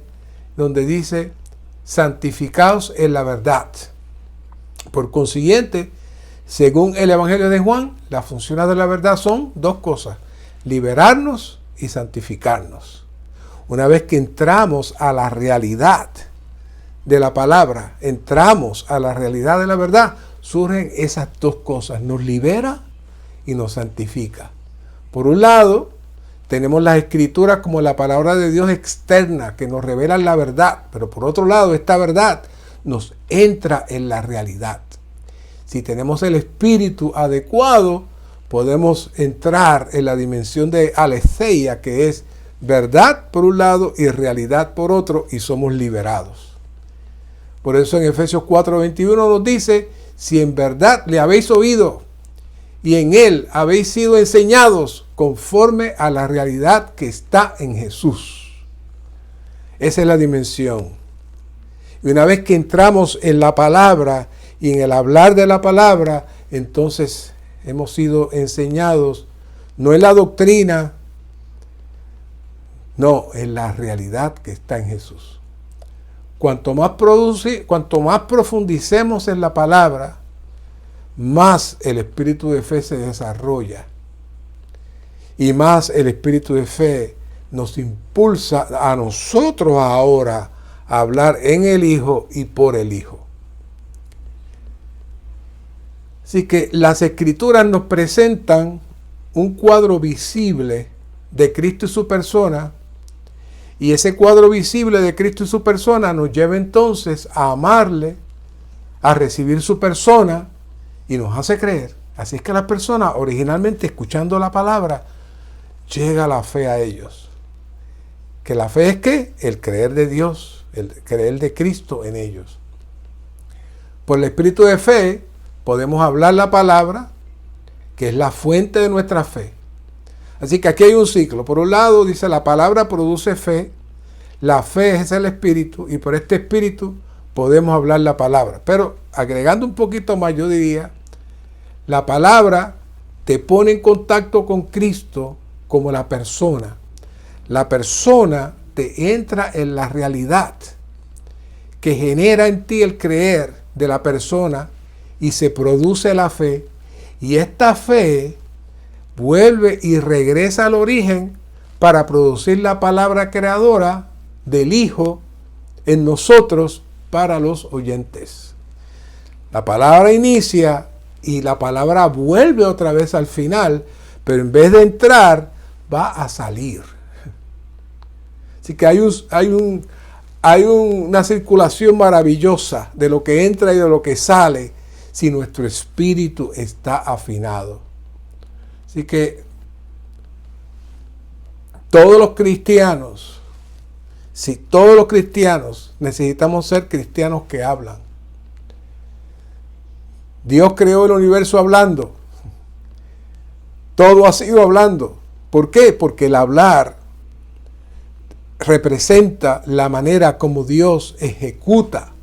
donde dice: santificaos en la verdad. Por consiguiente, según el Evangelio de Juan, las funciones de la verdad son dos cosas: liberarnos y santificarnos. Una vez que entramos a la realidad de la palabra, entramos a la realidad de la verdad, surgen esas dos cosas: nos libera y nos santifica. Por un lado, tenemos las escrituras como la palabra de Dios externa que nos revelan la verdad, pero por otro lado, esta verdad nos entra en la realidad. Si tenemos el espíritu adecuado, podemos entrar en la dimensión de aletheia, que es verdad por un lado y realidad por otro, y somos liberados. Por eso en Efesios 4:21 nos dice: si en verdad le habéis oído y en él habéis sido enseñados conforme a la realidad que está en Jesús. Esa es la dimensión. Y una vez que entramos en la palabra y en el hablar de la palabra, entonces hemos sido enseñados no en la doctrina, no, en la realidad que está en Jesús. Cuanto más profundicemos en la palabra, más el espíritu de fe se desarrolla. Y más el espíritu de fe nos impulsa a nosotros ahora a hablar en el Hijo y por el Hijo. Así que las Escrituras nos presentan un cuadro visible de Cristo y su persona, y ese cuadro visible de Cristo y su persona nos lleva entonces a amarle, a recibir su persona, y nos hace creer. Así es que las personas, originalmente escuchando la palabra, llega la fe a ellos. Que la fe es ¿qué? El creer de Dios, el creer de Cristo en ellos. Por el espíritu de fe podemos hablar la palabra, que es la fuente de nuestra fe. Así que aquí hay un ciclo. Por un lado dice: la palabra produce fe, la fe es el espíritu, y por este espíritu podemos hablar la palabra. Pero agregando un poquito más, yo diría: la palabra te pone en contacto con Cristo como la persona. La persona te entra en la realidad que genera en ti el creer de la persona y se produce la fe. Y esta fe vuelve y regresa al origen para producir la palabra creadora del Hijo en nosotros para los oyentes. La palabra inicia y la palabra vuelve otra vez al final, pero en vez de entrar, va a salir. Así que hay una circulación maravillosa de lo que entra y de lo que sale si nuestro espíritu está afinado. Así que todos los cristianos necesitamos ser cristianos que hablan. Dios creó el universo hablando. Todo ha sido hablando. ¿Por qué? Porque el hablar representa la manera como Dios ejecuta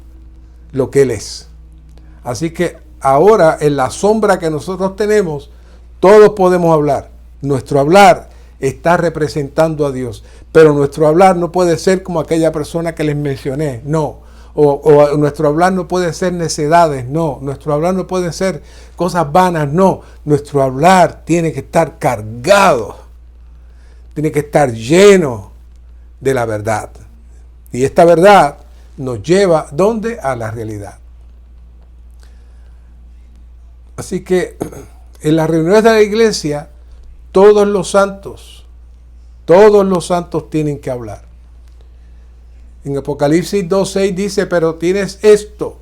lo que Él es. Así que ahora, en la sombra que nosotros tenemos, todos podemos hablar. Nuestro hablar está representando a Dios, pero nuestro hablar no puede ser como aquella persona que les mencioné, no. O nuestro hablar no puede ser necedades, no. Nuestro hablar no puede ser cosas vanas, no. Nuestro hablar tiene que estar cargado, tiene que estar lleno de la verdad. Y esta verdad nos lleva, ¿dónde? A la realidad. Así que en las reuniones de la iglesia, todos los santos tienen que hablar. En Apocalipsis 2:6 dice, pero tienes esto,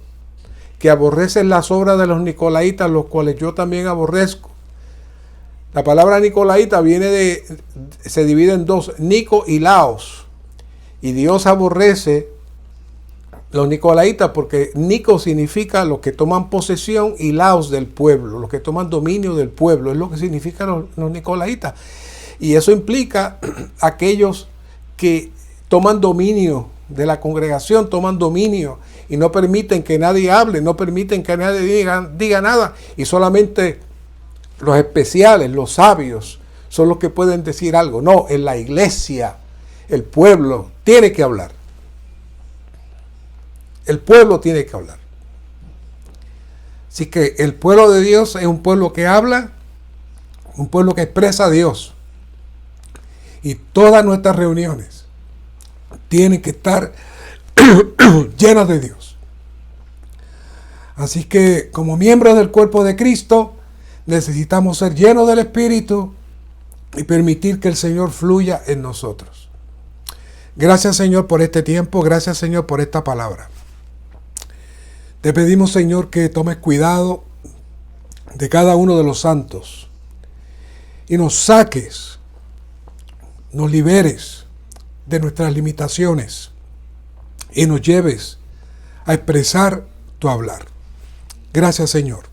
que aborreces las obras de los nicolaitas, los cuales yo también aborrezco. La palabra nicolaita se divide en dos, Nico y Laos. Y Dios aborrece los nicolaitas porque Nico significa los que toman posesión y Laos del pueblo, los que toman dominio del pueblo, es lo que significan los nicolaitas. Y eso implica aquellos que toman dominio de la congregación, toman dominio y no permiten que nadie hable, no permiten que nadie diga nada, y solamente los especiales, los sabios, son los que pueden decir algo. No, en la iglesia, el pueblo tiene que hablar. El pueblo tiene que hablar. Así que el pueblo de Dios es un pueblo que habla, un pueblo que expresa a Dios. Y todas nuestras reuniones tienen que estar llenas de Dios. Así que como miembros del cuerpo de Cristo, necesitamos ser llenos del Espíritu y permitir que el Señor fluya en nosotros. Gracias, Señor, por este tiempo. Gracias, Señor, por esta palabra. Te pedimos, Señor, que tomes cuidado de cada uno de los santos y nos saques, nos liberes de nuestras limitaciones y nos lleves a expresar tu hablar. Gracias, Señor.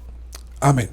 Amén.